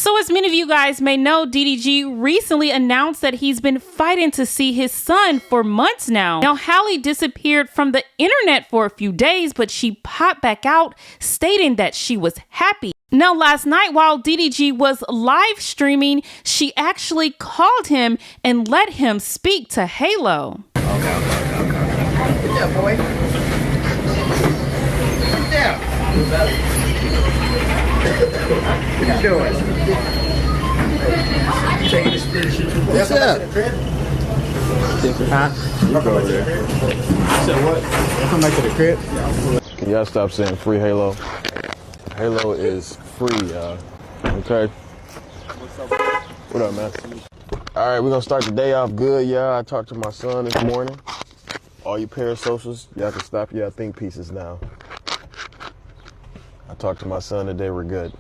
So as many of you guys may know, DDG recently announced that he's been fighting to see his son for months now. Now, Halle disappeared from the internet for a few days, but she popped back out stating that she was happy. Now, last night while DDG was live streaming, she actually called him and let him speak to Halo. Get down, boy. Get down. What you doing? Taking this shit. What's up? Huh? You go over there. So what? Come back to the crib. Can y'all stop saying free Halo? Halo is free, y'all. Okay? What up, man? Alright, we're gonna start the day off good, y'all. I talked to my son this morning. All you parasocials, y'all can stop your think pieces now. I talked to my son today, we're good.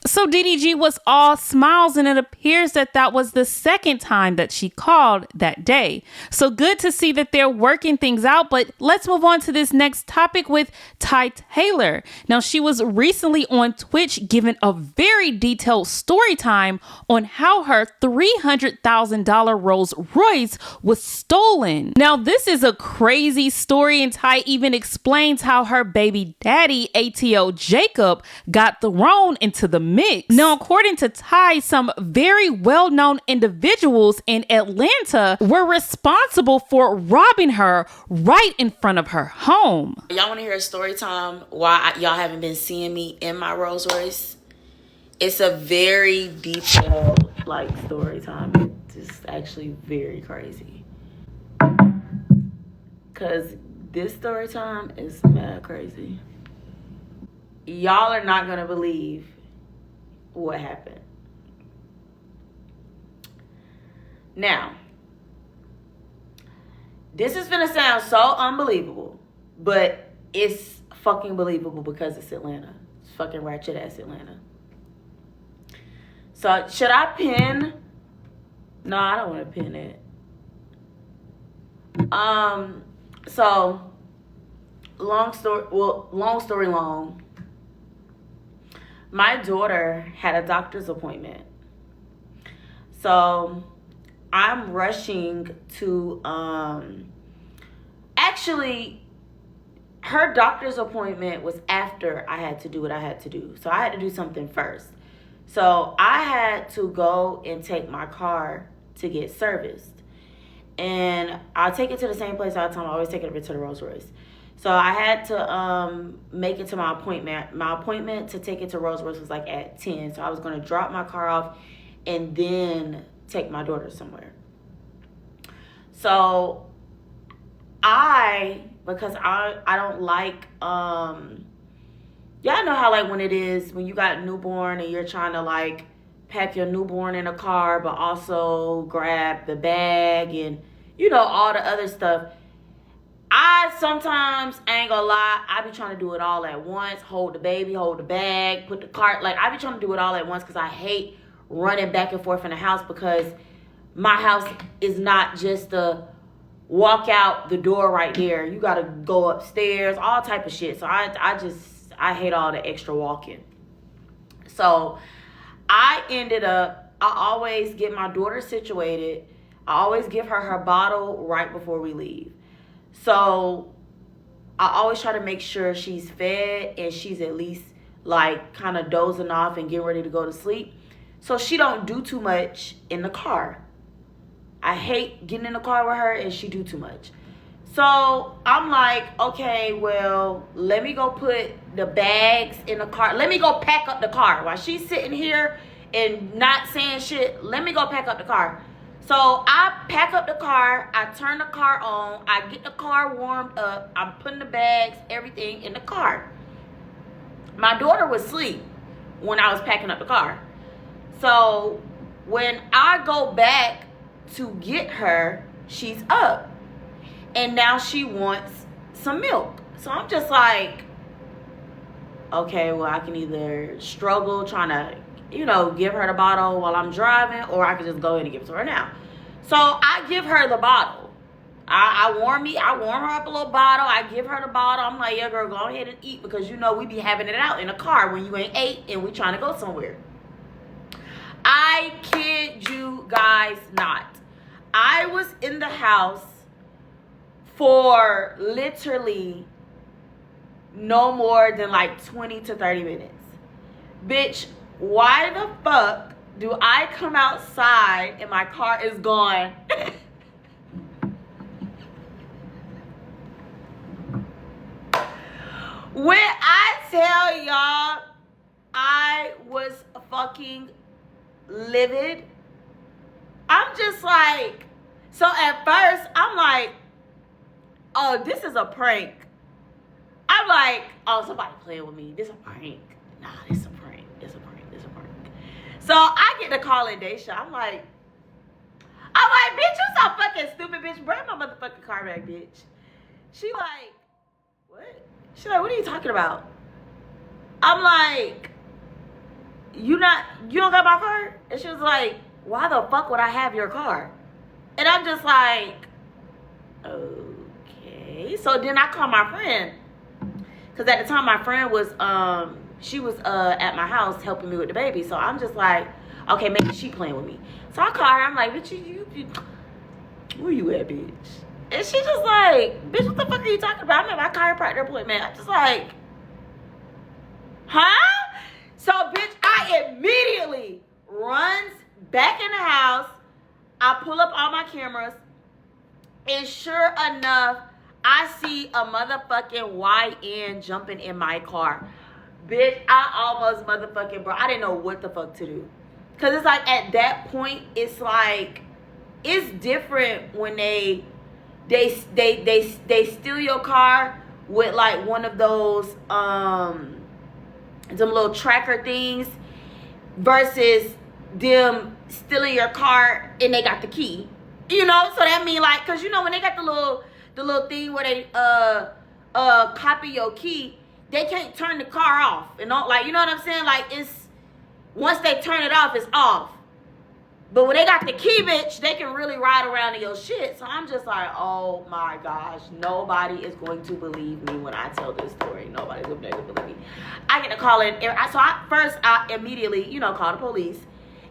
So DDG was all smiles, and it appears that that was the second time that she called that day. So good to see that they're working things out. But let's move on to this next topic with Ty Taylor. Now, she was recently on Twitch giving a very detailed story time on how her $300,000 Rolls Royce was stolen. Now, this is a crazy story, and Ty even explains how her baby daddy, ATO Jacob, got thrown into the mix. Now, according to Ty, some very well-known individuals in Atlanta were responsible for robbing her right in front of her home. Y'all want to hear a story time why y'all haven't been seeing me in my Rolls Royce? It's a very detailed story time. It's actually very crazy. Cause this story time is mad crazy. Y'all are not gonna believe what happened. Now, this is gonna sound so unbelievable, but it's fucking believable because it's Atlanta. It's fucking ratchet ass Atlanta. So should I pin? No, I don't want to pin it. So long story long. My daughter had a doctor's appointment. So I'm rushing to, actually, her doctor's appointment was after I had to do what I had to do. So I had to do something first. So I had to go and take my car to get serviced. And I'll take it to the same place all the time. I always take it over to the Rolls Royce. So I had to make it to my appointment. My appointment to take it to Rolls Royce was at 10. So I was going to drop my car off and then take my daughter somewhere. So because I don't like, y'all know how when it is, when you got a newborn and you're trying to pack your newborn in a car, but also grab the bag and, all the other stuff. I ain't gonna lie, I be trying to do it all at once. Hold the baby, hold the bag, put the cart. I be trying to do it all at once because I hate running back and forth in the house because my house is not just a walk out the door right there. You gotta go upstairs, all type of shit. So I hate all the extra walking. So I always get my daughter situated. I always give her bottle right before we leave. So I always try to make sure she's fed and she's at least kind of dozing off and getting ready to go to sleep. So she don't do too much in the car. I hate getting in the car with her and she do too much. So I'm okay, well, let me go put the bags in the car. Let me go pack up the car. While she's sitting here and not saying shit, let me go pack up the car. So I pack up the car, I turn the car on, I get the car warmed up, I'm putting the bags, everything in the car. My daughter was asleep when I was packing up the car. So when I go back to get her, she's up. And now she wants some milk. So I'm just okay, well, I can either struggle trying to give her the bottle while I'm driving, or I could just go ahead and give it to her now. So I give her the bottle. I warm her up a little bottle. I give her the bottle. I'm yeah, girl, go ahead and eat because we be having it out in the car when you ain't ate and we trying to go somewhere. guys not. I was in the house for literally no more than like 20 to 30 minutes. Bitch, why the fuck do I come outside and my car is gone? When I tell y'all I was fucking livid, I'm just like, so at first I'm like, oh, this is a prank. I'm like, oh, somebody playing with me. This a prank. Nah, this a prank. This a prank. This a prank. So I get the call in Daisha. I'm like, bitch, you so fucking stupid, bitch. Bring my motherfucking car back, bitch. She like, what? She like, what are you talking about? I'm like, you don't got my car? And she was like, why the fuck would I have your car? And I'm just like, okay. So then I call my friend. Because at the time my friend was, she was at my house helping me with the baby. So I'm just like, okay, maybe she playing with me. So I call her. I'm like, bitch, you where you at, bitch? And she just like, bitch, what the fuck are you talking about? I'm at my chiropractor appointment. I'm just like, huh? So, bitch, I immediately runs back in the house. I pull up all my cameras. And sure enough, I see a motherfucking YN jumping in my car. Bitch, I almost motherfucking, bro, I didn't know what the fuck to do. Because it's like, at that point, it's like, it's different when they steal your car with like one of those some little tracker things versus them stealing your car and they got the key. You know, so that mean like, cause you know when they got the little thing where they copy your key, they can't turn the car off. And don't, like, you know what I'm saying? Like, it's once they turn it off, it's off. But when they got the key, bitch, they can really ride around in your shit. So I'm just like, oh my gosh, nobody is going to believe me when I tell this story. Nobody's going to believe me. I get a call in. So I immediately, you know, call the police.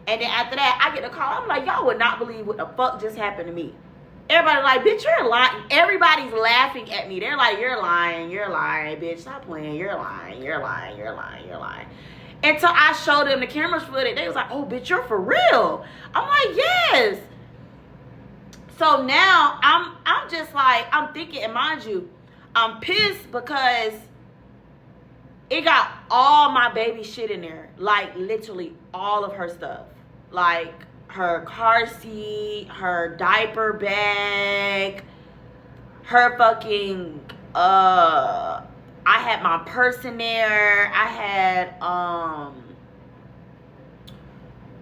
And then after that, I get a call. I'm like, y'all would not believe what the fuck just happened to me. Everybody like, bitch, you're lying. Everybody's laughing at me. They're like, you're lying, bitch. Stop playing. You're lying. Until I showed them the camera footage, they was like, oh, bitch, you're for real. I'm like, yes. So now I'm just like, I'm thinking, and mind you, I'm pissed because it got all my baby shit in there. Like, literally all of her stuff. Like, her car seat, her diaper bag, her fucking, I had my purse in there. I had,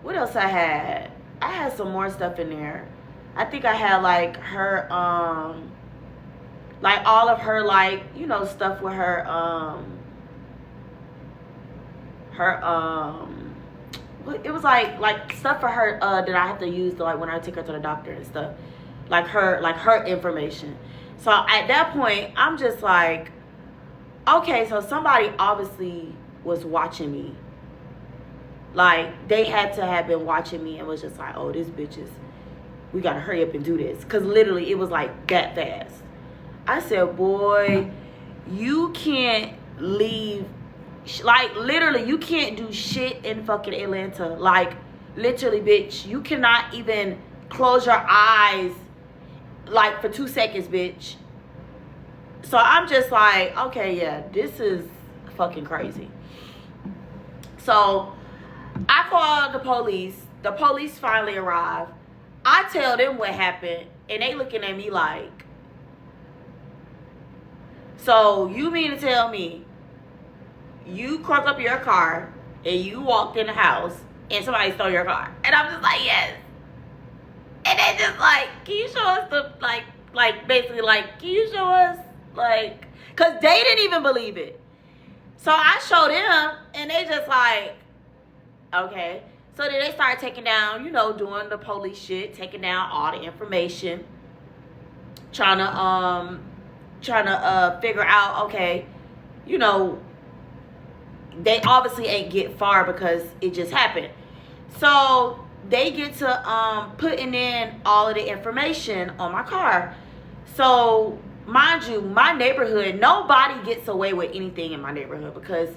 what else I had? I had some more stuff in there. I think I had, like, her, like, all of her, like, you know, stuff with her, it was, like, stuff for her, that I have to use, to, like, when I take her to the doctor and stuff. Like, her information. So, at that point, I'm just like, okay, so somebody obviously was watching me. Like, they had to have been watching me and was just like, oh, this bitch is, we gotta hurry up and do this. Because literally, it was like that fast. I said, boy, you can't leave. Like, literally, you can't do shit in fucking Atlanta. Like, literally, bitch, you cannot even close your eyes, like, for 2 seconds, bitch. So I'm just like, okay, yeah, this is fucking crazy. So I called the police. The police finally arrived. I tell them what happened, and they looking at me like, so you mean to tell me you crunk up your car and you walked in the house and somebody stole your car? And I'm just like, yes. And they just like, can you show us the, like basically like, can you show us? Like, because they didn't even believe it. So I showed them, and they just like, okay. So then they started taking down, you know, doing the police shit, taking down all the information, trying to figure out, okay, you know, they obviously ain't get far because it just happened. So they get to putting in all of the information on my car. So mind you, my neighborhood, nobody gets away with anything in my neighborhood because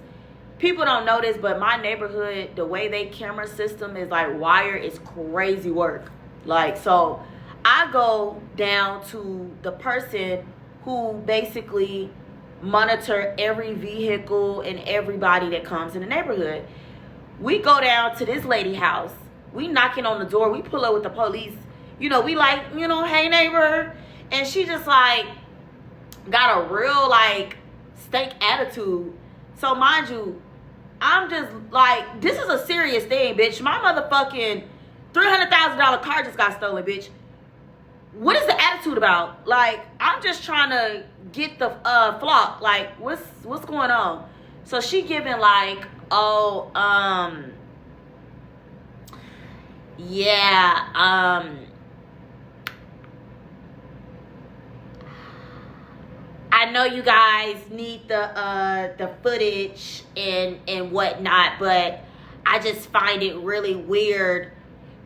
people don't know this, but my neighborhood, the way they camera system is like wire is crazy work. Like, so I go down to the person who basically monitor every vehicle and everybody that comes in the neighborhood. We go down to this lady house. We knocking on the door. We pull up with the police. You know, we like, you know, hey neighbor. And she just like got a real like stank attitude. So mind you, I'm just like, this is a serious thing, bitch. My motherfucking $300,000 car just got stolen, bitch. What is the attitude about? Like, I'm just trying to get the flock. Like, what's going on? So she giving like, oh, yeah, I know you guys need the footage and whatnot, but I just find it really weird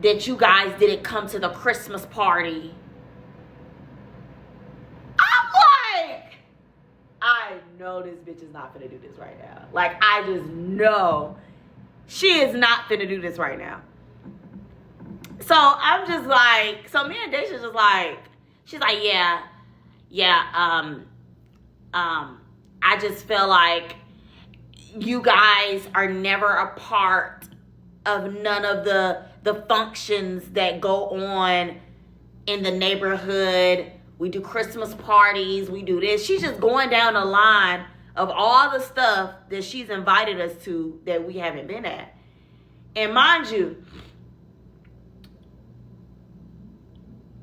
that you guys didn't come to the Christmas party. I'm like, I know this bitch is not finna do this right now. Like, I just know she is not finna do this right now. So I'm just like, so me and Daisha just like, she's like, yeah, I just feel like you guys are never a part of none of the functions that go on in the neighborhood. We do Christmas parties, we do this. She's just going down the line of all the stuff that she's invited us to that we haven't been at. And mind you,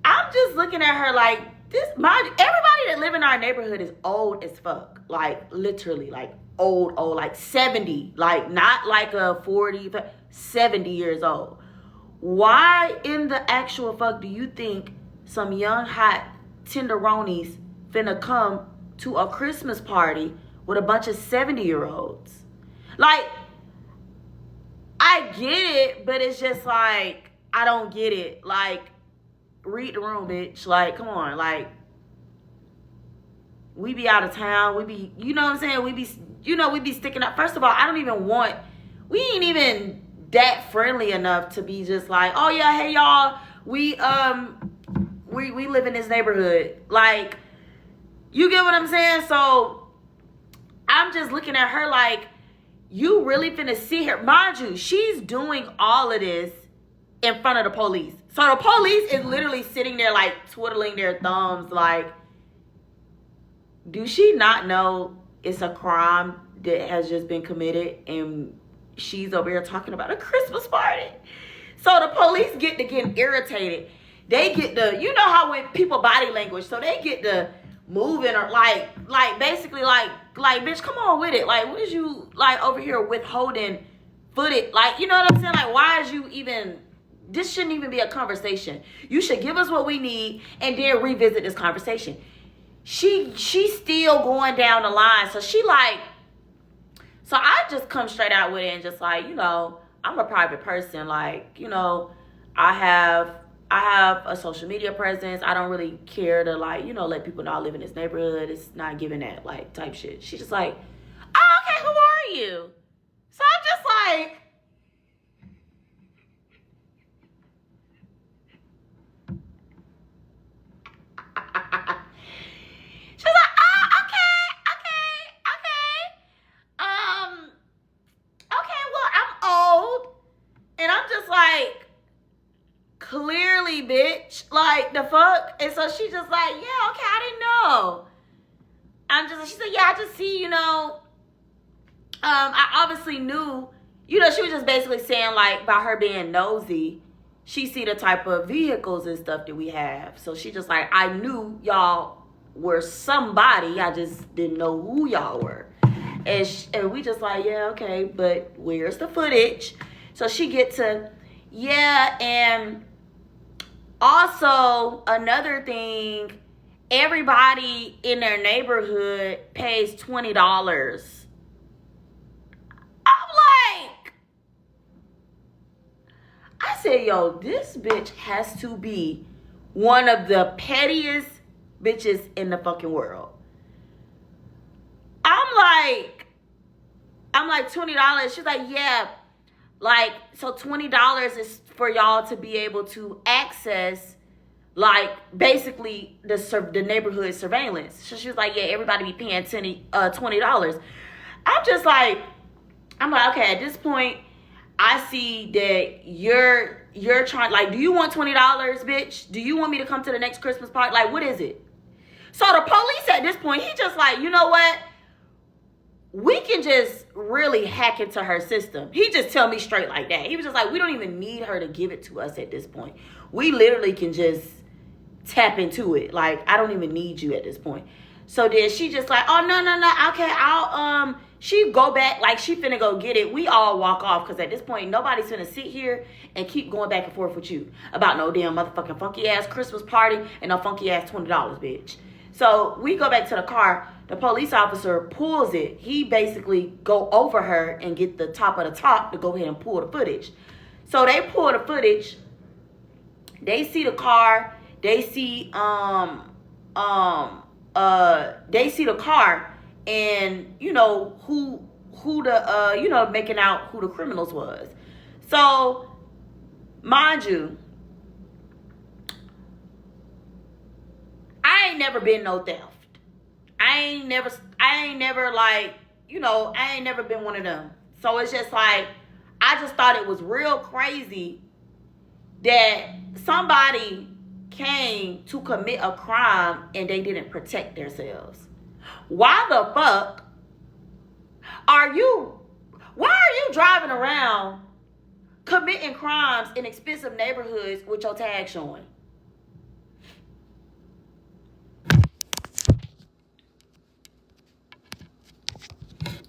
I'm just looking at her like, everybody that live in our neighborhood is old as fuck. Like, literally, like, old, like 70. Like, not like a 40, 70 years old. Why in the actual fuck do you think some young, hot tenderonis finna come to a Christmas party with a bunch of 70-year-olds? Like, I get it, but it's just like, I don't get it. Like, read the room, bitch. Like, come on. Like, we be out of town. We be, you know what I'm saying? We be sticking up. First of all, we ain't even that friendly enough to be just like, oh yeah, hey y'all, we live in this neighborhood. Like, you get what I'm saying? So I'm just looking at her like, you really finna see her. Mind you, she's doing all of this in front of the police. So the police is literally sitting there like twiddling their thumbs like, do she not know it's a crime that has just been committed and she's over here talking about a Christmas party? So the police get to getting irritated. They get the, you know how when people body language, so they get to moving or like basically like bitch, come on with it. Like, what is you like over here withholding footage? Like, you know what I'm saying? Like, why is you even, this shouldn't even be a conversation. You should give us what we need and then revisit this conversation. She's still going down the line. So she like, so I just come straight out with it and just like, you know, I'm a private person. Like, you know, I have a social media presence. I don't really care to like, you know, let people know I live in this neighborhood. It's not giving that like type shit. She's just like, oh, okay, who are you? So I'm just like, she's like, oh, okay, well, I'm old. And I'm just like, clearly, bitch. Like, the fuck? And so she just like, yeah, okay, I didn't know. She said, yeah, I just see, you know, I obviously knew, you know, she was just basically saying, like, by her being nosy, she see the type of vehicles and stuff that we have. So she just like, I knew y'all were somebody. I just didn't know who y'all were. And we just like, yeah, okay, but where's the footage? So she get to, yeah, and also another thing, everybody in their neighborhood pays $20. I'm like, I I said, yo, this bitch has to be one of the pettiest bitches in the fucking world. I'm like $20. She's like, yeah, like, so $20 is for y'all to be able to access, like, basically the neighborhood surveillance. So she was like, yeah, everybody be paying $20. I'm like, okay, at this point, I see that you're trying, like, do you want $20, bitch? Do you want me to come to the next Christmas party? Like, what is it? So the police at this point, he just like, you know what? We can just really hack into her system. He just tell me straight like that. He was just like, we don't even need her to give it to us at this point. We literally can just tap into it. Like, I don't even need you at this point. So then she just like, oh, no. Okay, she go back, like she finna go get it. We all walk off because at this point, nobody's finna sit here and keep going back and forth with you about no damn motherfucking funky ass Christmas party and no funky ass $20, bitch. So we go back to the car. The police officer pulls it. He basically go over her and get the top of the top to go ahead and pull the footage. So they pull the footage. They see the car. They see the car, and you know who the making out who the criminals was. So mind you, I ain't never been no theft. I ain't never like, I ain't never been one of them. So it's just like, I just thought it was real crazy that somebody came to commit a crime and they didn't protect themselves. Why the fuck why are you driving around committing crimes in expensive neighborhoods with your tag showing?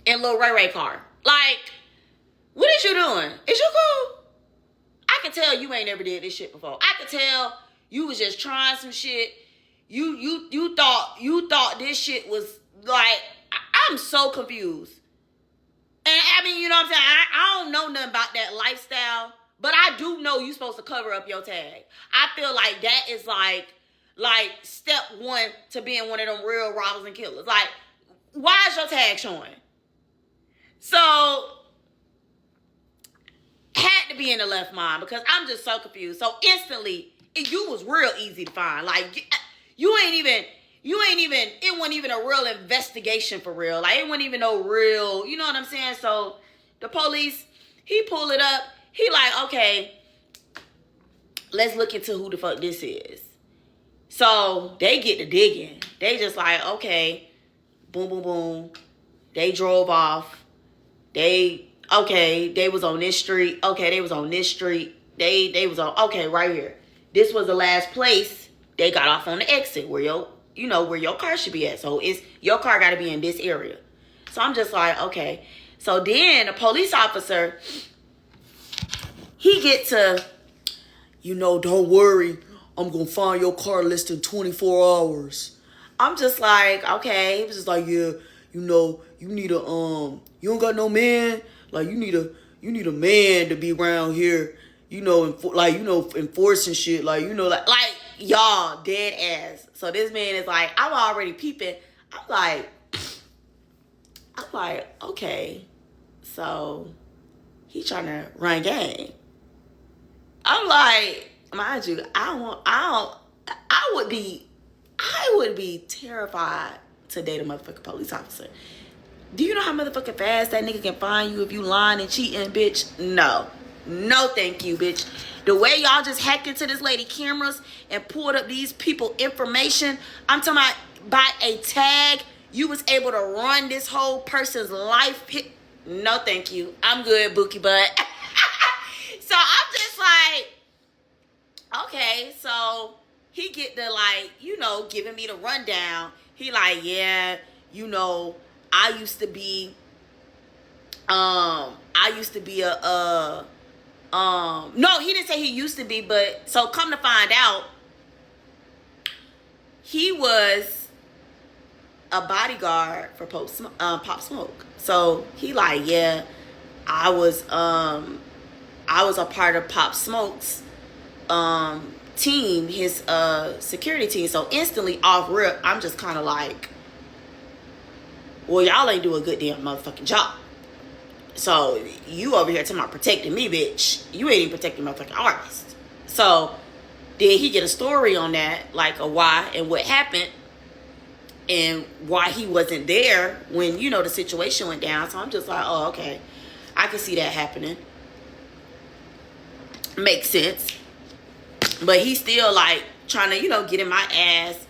In Lil Ray Ray car. Like, what is you doing? Is you cool? I can tell you ain't never did this shit before. I can tell you was just trying some shit. You thought this shit was like, I'm so confused. And I mean, you know what I'm saying? I don't know nothing about that lifestyle, but I do know you supposed to cover up your tag. I feel like that is like step one to being one of them real robbers and killers. Like, why is your tag showing? So, had to be in the left mind because I'm just so confused. So instantly, you was real easy to find. Like, it wasn't even a real investigation for real. Like, it wasn't even no real, you know what I'm saying? So the police, he pulled it up. He like, okay, let's look into who the fuck this is. So they get to digging. They just like, okay, boom, boom, boom. They drove off. They was on this street. Okay, they was on this street. They was on, okay, right here. This was the last place they got off on the exit where your car should be at. So your car got to be in this area. So I'm just like, okay. So then the police officer, he get to, don't worry, I'm going to find your car less than 24 hours. I'm just like, okay. He was just like, yeah, you need a, you don't got no man. Like, you need a man to be around here, enforcing shit. Like, like y'all dead ass. So this man is like, I'm already peeping. I'm like, okay. So he trying to run game. I'm like, mind you, I would be terrified to date a motherfucking police officer. Do you know how motherfucking fast that nigga can find you if you lying and cheating, bitch? No, thank you, bitch. The way y'all just hacked into this lady cameras and pulled up these people information, I'm talking about by a tag, you was able to run this whole person's life. No, thank you. I'm good, Bookie Butt. So I'm just like, okay, so he get the giving me the rundown. He like, yeah, I used to be no, he didn't say he used to be, but so come to find out, he was a bodyguard for Pop Smoke. So he like, yeah, I was I was a part of Pop Smoke's team, his security team. So instantly off rip, I'm just kind of like, well, y'all ain't do a good damn motherfucking job. So you over here talking about protecting me, bitch. You ain't even protecting motherfucking artists. So did he get a story on that, like a why and what happened and why he wasn't there when, you know, the situation went down. So I'm just like, oh, okay. I can see that happening. Makes sense. But he's still like trying to, you know, get in my ass.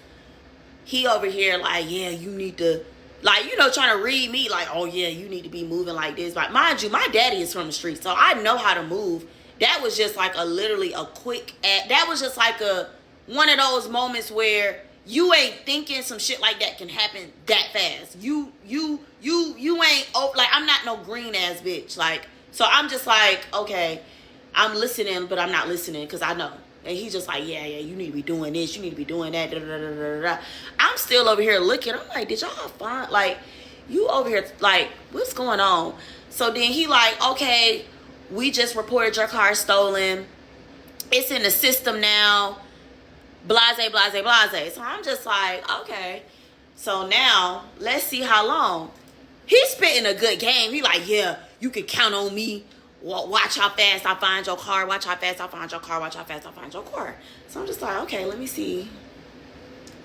He over here like, yeah, you need to, like, you know, trying to read me like, oh yeah, you need to be moving like this. But mind you, my daddy is from the street, so I know how to move. That was just like literally a quick ad. That was just like one of those moments where you ain't thinking some shit like that can happen that fast. You ain't, like, I'm not no green ass bitch. Like, so I'm just like, okay, I'm listening, but I'm not listening because I know. And he's just like, yeah, you need to be doing this. You need to be doing that. Da, da, da, da, da. I'm still over here looking. I'm like, did y'all find, like, you over here, like, what's going on? So then he like, okay, we just reported your car stolen. It's in the system now. Blase, blase, blase. So I'm just like, okay. So now, let's see how long. He's spitting a good game. He like, yeah, you can count on me. Watch how fast I find your car. Watch how fast I find your car. Watch how fast I find your car. So I'm just like, okay, let me see.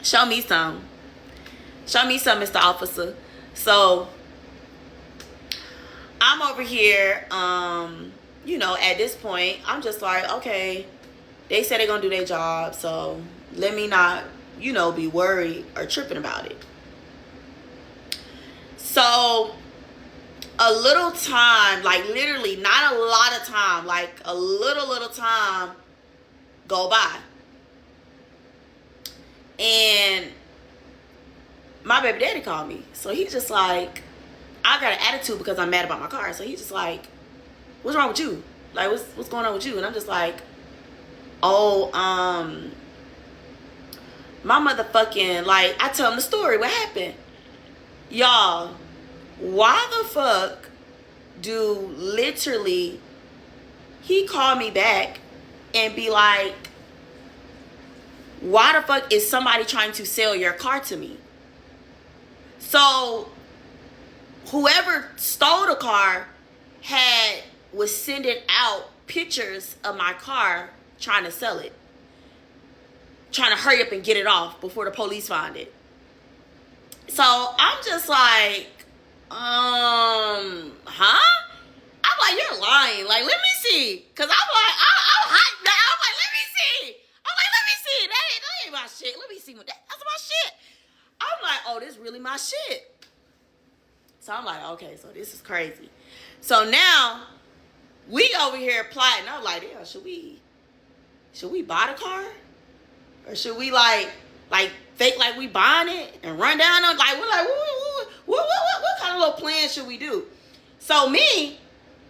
Show me some. Show me some, Mr. Officer. So I'm over here, you know, at this point, I'm just like, okay, they said they're going to do their job. So let me not, you know, be worried or tripping about it. So a little time, like literally not a lot of time, like a little time go by. And my baby daddy called me. So he's just like, I got an attitude because I'm mad about my car. So he's just like, what's wrong with you? Like, what's going on with you? And I'm just like, oh, my motherfucking, like, I tell him the story. What happened? Y'all, why the fuck do literally he call me back and be like, why the fuck is somebody trying to sell your car to me? So whoever stole the car was sending out pictures of my car trying to sell it, trying to hurry up and get it off before the police find it. So I'm just like, huh? I'm like, you're lying. Like, let me see. Cause I'm like, I'm hyped now. I'm like, let me see. I'm like, let me see. That ain't my shit. Let me see what that's my shit. I'm like, oh, this really my shit. So I'm like, okay, so this is crazy. So now we over here plotting. I'm like, yeah, should we buy the car? Or should we like fake like we buying it and run down on, like, we're like, what kind of little plan should we do? So me,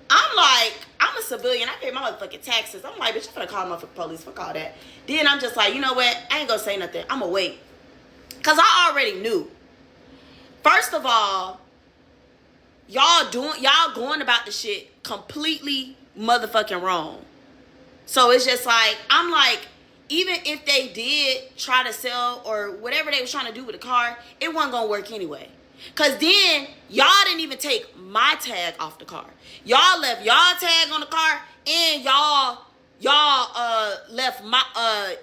I'm like, I'm a civilian. I pay my motherfucking taxes. I'm like, bitch, I'm gonna call motherfucking police. Fuck all that. Then I'm just like, you know what? I ain't gonna say nothing. I'm gonna wait. Cause I already knew. First of all, y'all going about the shit completely motherfucking wrong. So it's just like, I'm like, even if they did try to sell or whatever they was trying to do with the car, it wasn't gonna work anyway. Cause then y'all didn't even take my tag off the car. Y'all left y'all tag on the car, and y'all left my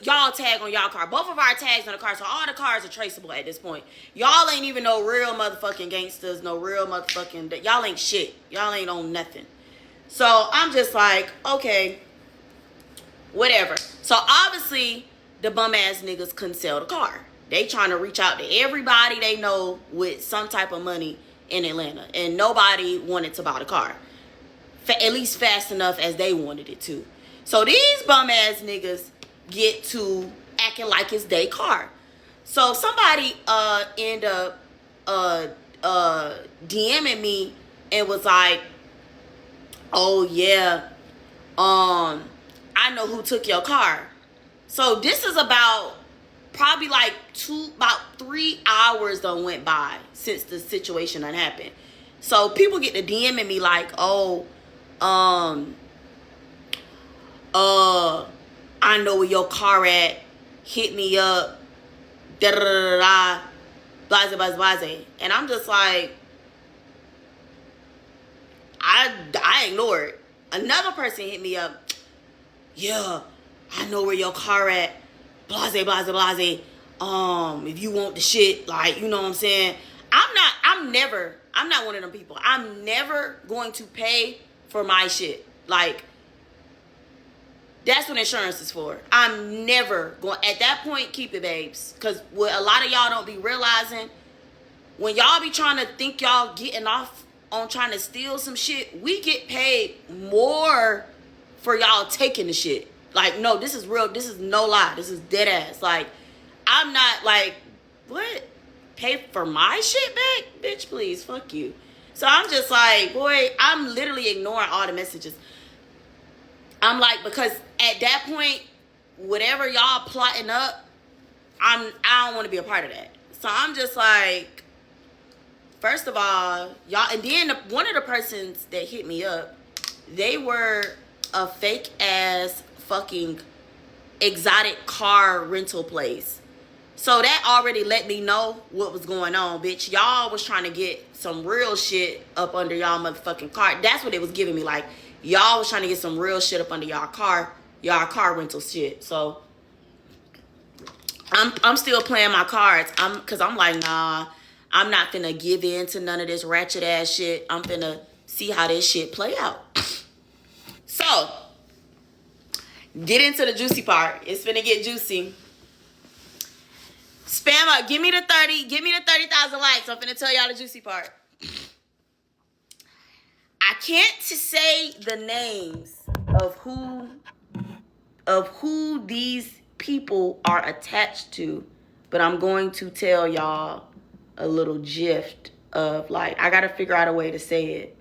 y'all tag on y'all car. Both of our tags on the car, so all the cars are traceable at this point. Y'all ain't even no real motherfucking gangsters, no real motherfucking, y'all ain't shit. Y'all ain't on nothing. So I'm just like, okay, whatever. So obviously the bum ass niggas couldn't sell the car. They trying to reach out to everybody they know with some type of money in Atlanta, and nobody wanted to buy the car, at least fast enough as they wanted it to. So these bum ass niggas get to acting like it's their car. So somebody end up DMing me and was like, oh yeah, I know who took your car. So this is about probably like 3 hours done went by since the situation done happened. So people get to DMing me like, oh, I know where your car at. Hit me up. Da da da da. Blase, blase, blase. And I'm just like, I ignore it. Another person hit me up. Yeah, I know where your car at. Blase, blase, blase. If you want the shit, like, you know what I'm saying? I'm not one of them people. I'm never going to pay for my shit. Like, that's what insurance is for. I'm never going, at that point, keep it, babes. Because what a lot of y'all don't be realizing, when y'all be trying to think y'all getting off on trying to steal some shit, we get paid more for y'all taking the shit. Like, no, this is real. This is no lie. This is dead ass. Like, I'm not like, what? Pay for my shit back? Bitch, please. Fuck you. So I'm just like, boy, I'm literally ignoring all the messages. I'm like, because at that point, whatever y'all plotting up, I don't want to be a part of that. So I'm just like, first of all, y'all, and then one of the persons that hit me up, they were a fake ass fucking exotic car rental place. So that already let me know what was going on, bitch. Y'all was trying to get some real shit up under y'all motherfucking car. That's what it was giving me. Like, y'all was trying to get some real shit up under y'all car rental shit. So I'm still playing my cards. Cause I'm like, nah, I'm not finna give in to none of this ratchet ass shit. I'm finna see how this shit play out. So, get into the juicy part. It's finna get juicy. Spam up. Give me the 30,000 likes. I'm finna tell y'all the juicy part. I can't say the names of who these people are attached to, but I'm going to tell y'all a little gift of, like, I gotta figure out a way to say it.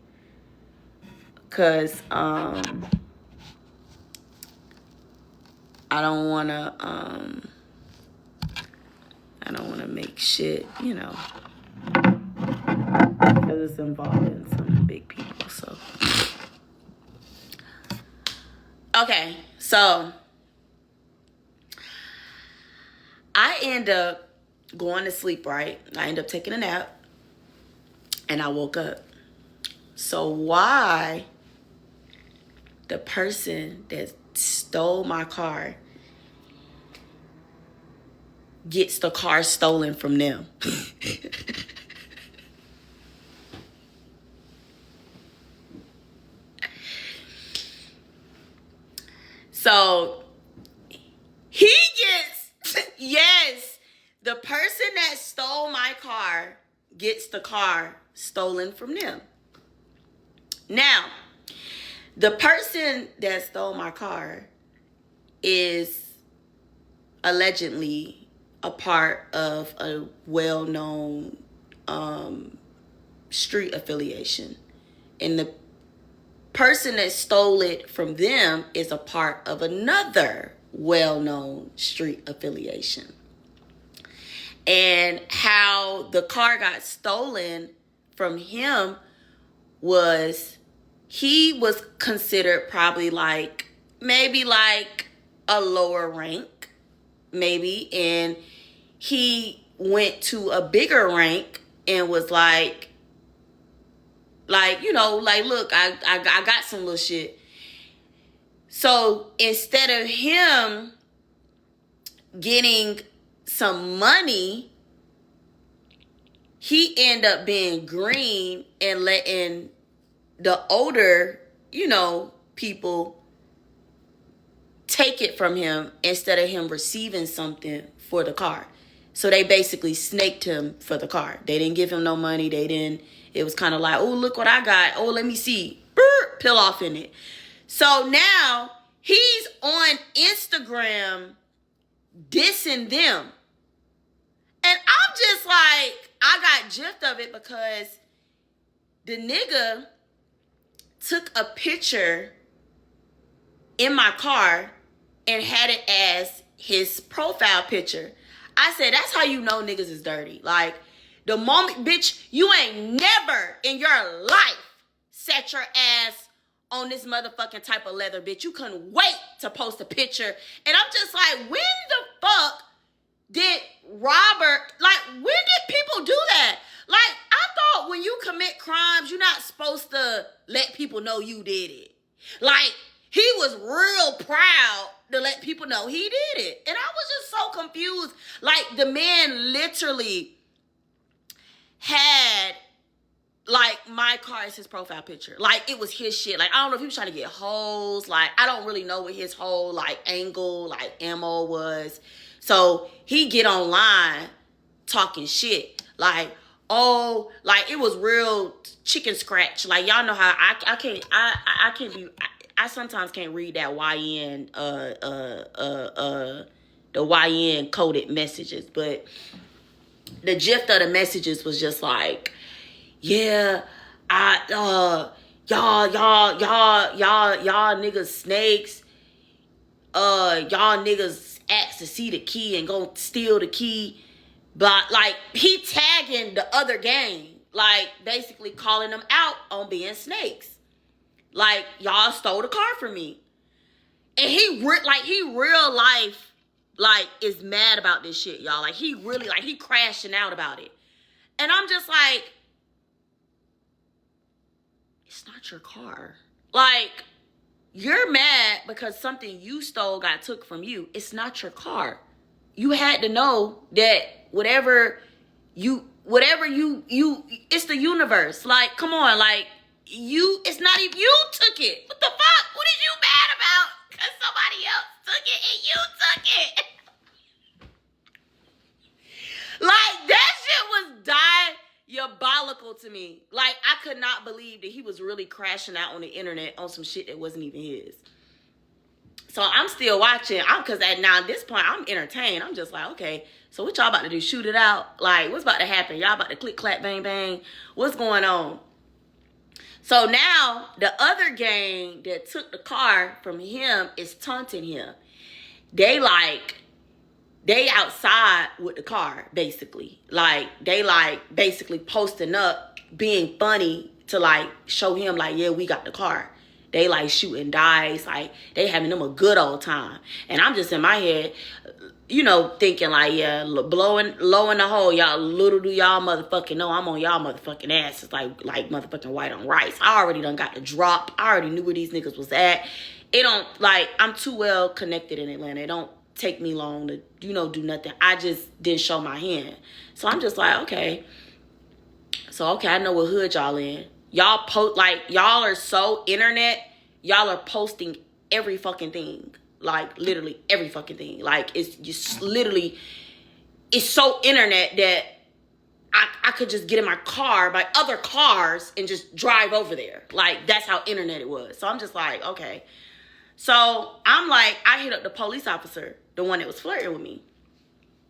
Cause I don't wanna make shit, you know, because it's involving some big people. So okay, so I end up going to sleep, right? I end up taking a nap and I woke up. So why the person that stole my car gets the car stolen from them? So he gets, yes, the person that stole my car gets the car stolen from them. Now, the person that stole my car is allegedly a part of a well-known street affiliation. And the person that stole it from them is a part of another well-known street affiliation. And how the car got stolen from him was, he was considered probably like, maybe like a lower rank, maybe, and he went to a bigger rank and was like, you know, like, look, I got some little shit. So instead of him getting some money, he ended up being green and letting the older, you know, people take it from him instead of him receiving something for the car. So they basically snaked him for the car. They didn't give him no money. It was kind of like, oh, look what I got. Oh, let me see. Peel off in it. So now he's on Instagram dissing them. And I'm just like, I got drift of it because the nigga took a picture in my car and had it as his profile picture. I said, that's how you know niggas is dirty. Like, the moment, bitch, you ain't never in your life set your ass on this motherfucking type of leather, bitch. You couldn't wait to post a picture. And I'm just like, when the fuck did Robert, like, when did people do that? Like, I thought when you commit crimes, you're not supposed to let people know you did it. Like, he was real proud to let people know he did it. And I was just so confused. Like, the man literally had, like, my car as his profile picture. Like, it was his shit. Like, I don't know if he was trying to get hoes. Like, I don't really know what his whole, like, angle, like, MO was. So, he get online talking shit. Like, oh, like, it was real chicken scratch. Like, y'all know how I can't be... I sometimes can't read that the YN coded messages, but the gist of the messages was just like, yeah, y'all niggas snakes, y'all niggas ask to see the key and go steal the key, but like he tagging the other gang, like basically calling them out on being snakes. Like, y'all stole the car from me. And he real life, like, is mad about this shit, y'all. Like, he really, like, he crashing out about it. And I'm just like, it's not your car. Like, you're mad because something you stole got took from you. It's not your car. You had to know that whatever you, it's the universe. Like, come on, like, it's not even you took it. What the fuck? What is you mad about? Because somebody else took it and you took it. Like, that shit was diabolical to me. Like, I could not believe that he was really crashing out on the internet on some shit that wasn't even his. So I'm still watching. Because at this point, I'm entertained. I'm just like, okay, so what y'all about to do? Shoot it out? Like, what's about to happen? Y'all about to click, clap, bang, bang? What's going on? So now the other gang that took the car from him is taunting him. They outside with the car, basically. Like, they like basically posting up, being funny to like show him like, yeah, we got the car. They like shooting dice, like they having them a good old time. And I'm just in my head, you know, thinking like, yeah, blowing low in the hole, y'all. Little do y'all motherfucking know I'm on y'all motherfucking asses like motherfucking white on rice. I already done got the drop. I already knew where these niggas was at. It don't, like, I'm too well connected in Atlanta. It don't take me long to, you know, do nothing. I just didn't show my hand. So I'm just like, okay. So, okay, I know what hood y'all in. Y'all y'all are so internet. Y'all are posting every fucking thing. Like, literally every fucking thing. Like, it's just literally, it's so internet that I could just get in my car, by other cars, and just drive over there. Like, that's how internet it was. So I'm just like, okay. So I'm like, I hit up the police officer, the one that was flirting with me.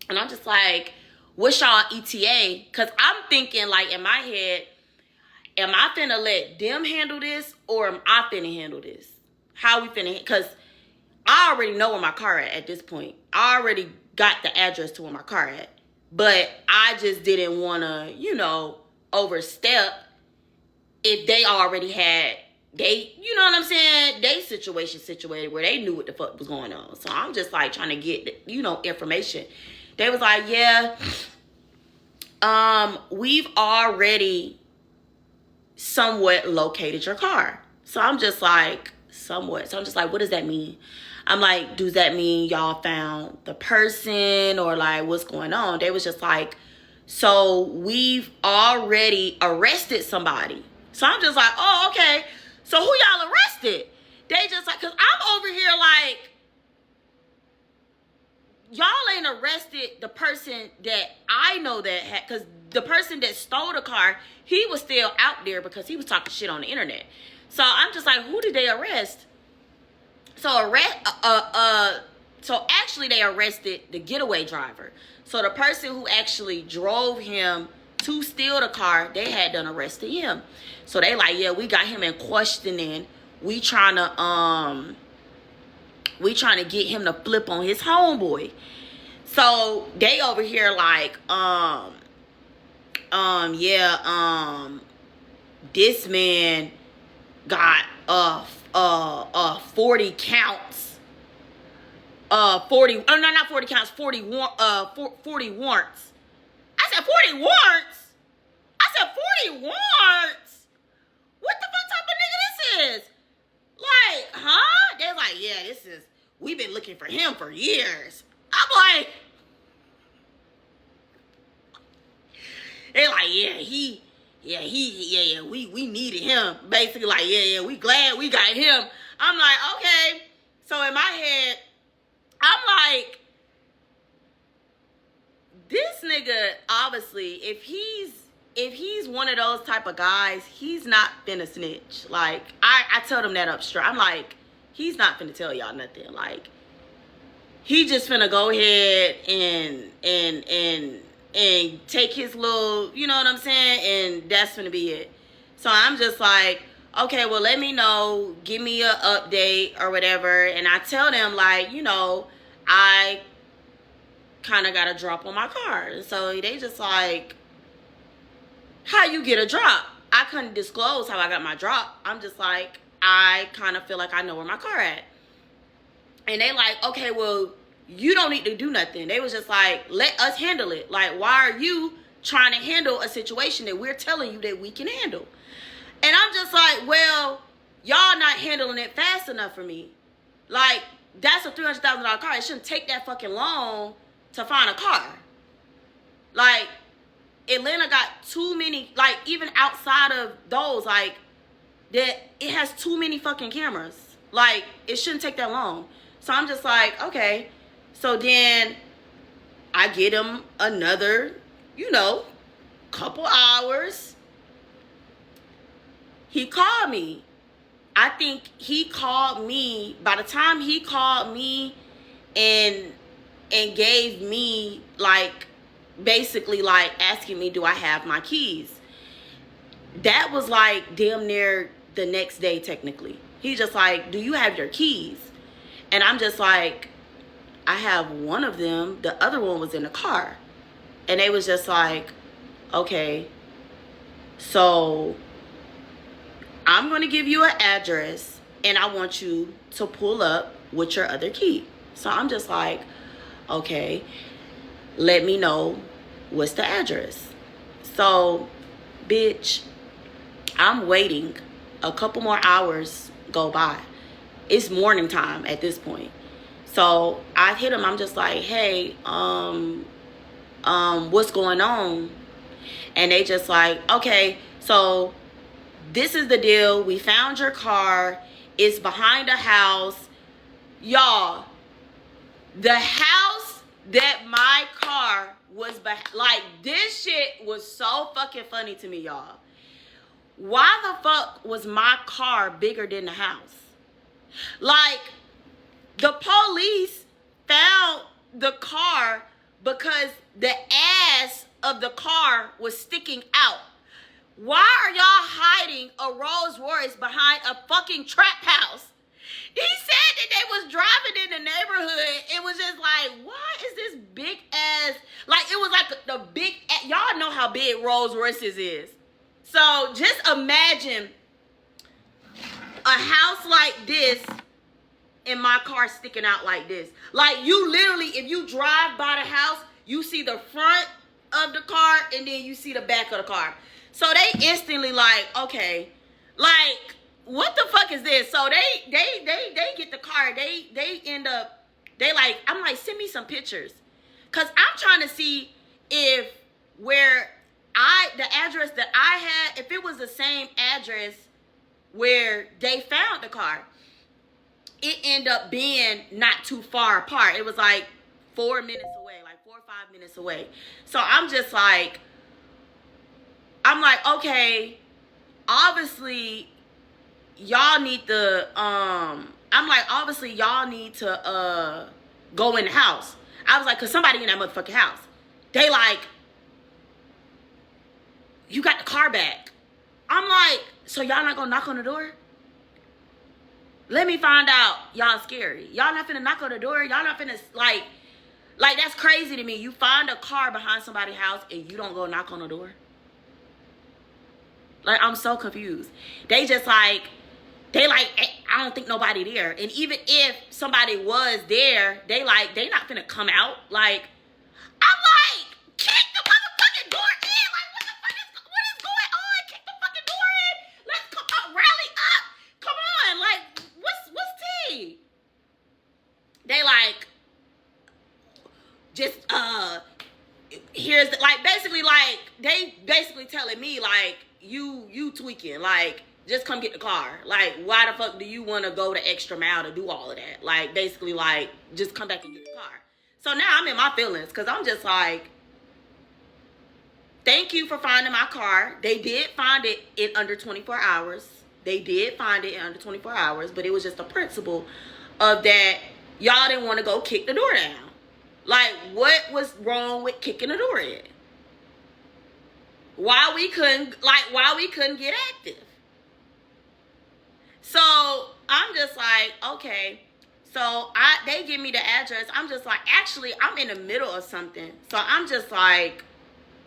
And I'm just like, what's y'all ETA? Because I'm thinking, like, in my head, am I finna let them handle this, or am I finna handle this? How we finna, because I already know where my car at this point. I already got the address to where my car at. But I just didn't want to, you know, overstep if they already had, you know what I'm saying? They situation situated where they knew what the fuck was going on. So I'm just like trying to get, you know, information. They was like, yeah, we've already somewhat located your car. So I'm just like, somewhat. So I'm just like, what does that mean? I'm like, does that mean y'all found the person, or like what's going on? They was just like, so we've already arrested somebody. So I'm just like, oh, okay. So who y'all arrested? They just like, cause I'm over here like, y'all ain't arrested the person that I know that had, cause the person that stole the car, he was still out there because he was talking shit on the internet. So I'm just like, who did they arrest? So actually they arrested the getaway driver. So the person who actually drove him to steal the car, they had done arrested him. So they like, yeah, we got him in questioning. We trying to get him to flip on his homeboy. So they over here like, this man got 40 counts. 40, oh no, not 40 counts, 40 warrants. I said 40 warrants? I said 40 warrants? What the fuck type of nigga this is? Like, huh? They're like, yeah, we've been looking for him for years. I'm like, they're like, we needed him. Basically, like, we glad we got him. I'm like, okay. So in my head, I'm like, this nigga, obviously, if he's one of those type of guys, he's not finna snitch. Like, I told him that up straight. I'm like, he's not finna tell y'all nothing. Like, he just finna go ahead and take his little, you know what I'm saying? And that's finna be it. So I'm just like, okay, well, let me know. Give me an update or whatever. And I tell them, like, you know, I kind of got a drop on my car. And so they just like, how you get a drop? I couldn't disclose how I got my drop. I'm just like, I kind of feel like I know where my car at. And they like, okay, well, you don't need to do nothing. They was just like, let us handle it. Like, why are you trying to handle a situation that we're telling you that we can handle? And I'm just like, well, y'all not handling it fast enough for me. Like, that's a $300,000 car. It shouldn't take that fucking long to find a car. Like, Atlanta got too many, like, even outside of those, like, that it has too many fucking cameras. Like, it shouldn't take that long. So I'm just like, okay. So then I get him another, you know, couple hours. He called me. I think he called me. By the time he called me and gave me, like, basically, like, asking me, do I have my keys? That was, like, damn near the next day, technically. He's just like, do you have your keys? And I'm just like, I have one of them. The other one was in the car. And they was just like, okay, so I'm going to give you an address and I want you to pull up with your other key. So I'm just like, okay, let me know what's the address. So, bitch, I'm waiting. A couple more hours go by. It's morning time at this point. So I hit him. I'm just like, hey, what's going on? And they just like, okay, so this is the deal. We found your car. It's behind a house. Y'all, the house that my car was behind, like, this shit was so fucking funny to me, y'all. Why the fuck was my car bigger than the house? Like, the police found the car because the ass of the car was sticking out. Why are y'all hiding a Rolls Royce behind a fucking trap house? He said that they was driving in the neighborhood. It was just like, why is this big ass? Like, it was like the big, y'all know how big Rolls Royces is. So just imagine a house like this and my car sticking out like this. Like, you literally, if you drive by the house, you see the front of the car and then you see the back of the car. So they instantly like, okay, like, what the fuck is this? So they get the car. They end up, they like, I'm like, send me some pictures. Cause I'm trying to see if the address that I had, if it was the same address where they found the car. It ended up being not too far apart. It was like 4 minutes away, like 4 or 5 minutes away. So I'm just like, okay, obviously y'all need to, obviously y'all need to go in the house. I was like, cause somebody in that motherfucking house. They like, you got the car back. I'm like, so y'all not gonna knock on the door? Let me find out y'all scary. Y'all not finna knock on the door. Y'all not finna, like that's crazy to me. You find a car behind somebody's house and you don't go knock on the door. Like, I'm so confused. They just like, they like, I don't think nobody there. And even if somebody was there, they like, they not finna come out. Like, I'm like, kick the motherfucking door in. Like, what is going on? Kick the fucking door in. Let's come up, rally up. Come on. Like, what's tea? They like, just, here's the, like, basically, like, they basically telling me, like, you tweaking. Like, just come get the car. Like, why the fuck do you want to go the extra mile to do all of that? Like, basically, like, just come back and get the car. So now I'm in my feelings because I'm just like, thank you for finding my car. They did find it in under 24 hours. They did find it in under 24 hours, but it was just a principle of that y'all didn't want to go kick the door down. Like, what was wrong with kicking the door in? Why we couldn't get active? So I'm just like, okay. So they give me the address. I'm just like, actually, I'm in the middle of something. So I'm just like,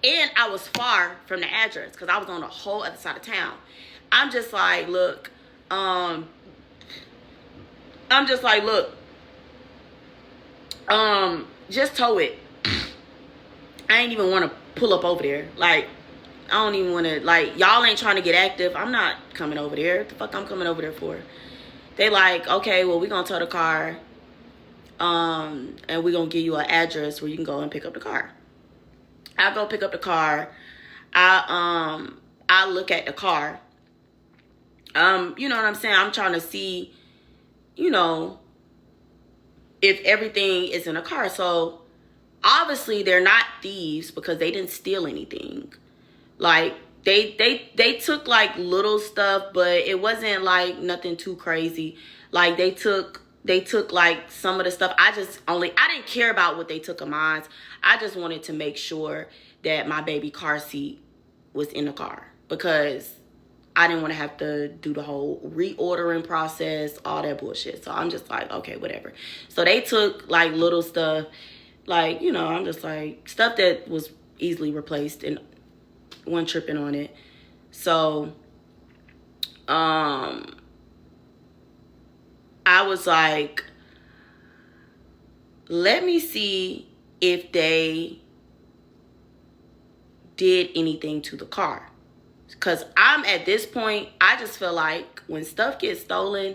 and I was far from the address because I was on the whole other side of town. I'm just like, look, just tow it. I ain't even want to pull up over there. Like, I don't even want to, like, y'all ain't trying to get active. I'm not coming over there. What the fuck I'm coming over there for? They like, okay, well, we gonna tow the car. And we gonna give you an address where you can go and pick up the car. I go pick up the car. I look at the car. You know what I'm saying? I'm trying to see, you know, if everything is in a car. So obviously they're not thieves because they didn't steal anything. Like, they took like little stuff, but it wasn't like nothing too crazy. Like, they took like some of the stuff. I didn't care about what they took of mine. I just wanted to make sure that my baby car seat was in the car because I didn't want to have to do the whole reordering process, all that bullshit. So I'm just like, okay, whatever. So they took like little stuff, like, you know, I'm just like, stuff that was easily replaced and wasn't tripping on it. So I was like, let me see if they did anything to the car. Because I'm at this point, I just feel like when stuff gets stolen,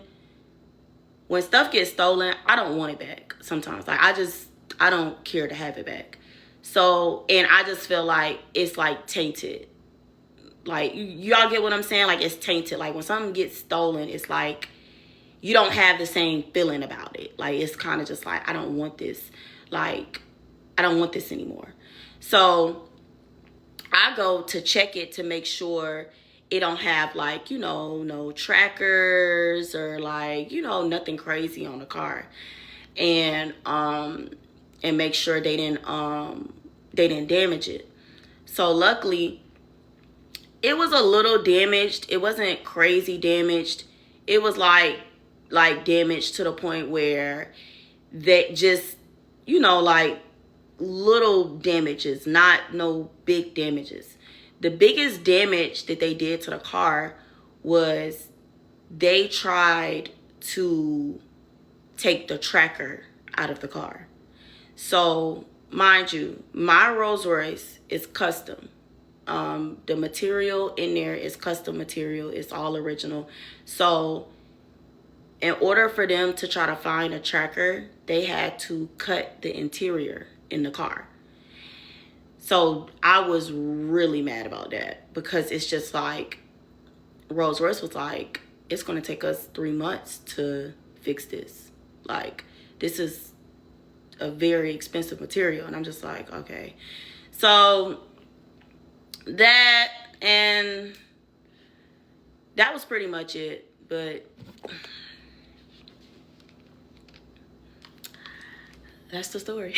I don't want it back sometimes. Like, I don't care to have it back. So, and I just feel like it's like tainted. Like, y'all get what I'm saying? Like, it's tainted. Like, when something gets stolen, it's like you don't have the same feeling about it. Like, it's kind of just like, I don't want this. Like, I don't want this anymore. So I go to check it to make sure it don't have, like, you know, no trackers or, like, you know, nothing crazy on the car. And make sure they didn't damage it. So luckily, it was a little damaged. It wasn't crazy damaged. It was like damaged to the point where they just, you know, like little damages, not no big damages. The biggest damage that they did to the car was they tried to take the tracker out of the car. So, mind you, my Rolls Royce is custom. The material in there is custom material. It's all original. So, in order for them to try to find a tracker, they had to cut the interior in the car. So, I was really mad about that because it's just like, Rolls Royce was like, it's going to take us 3 months to fix this. Like, this is a very expensive material. And I'm just like, okay. So that, and that was pretty much it. But that's the story.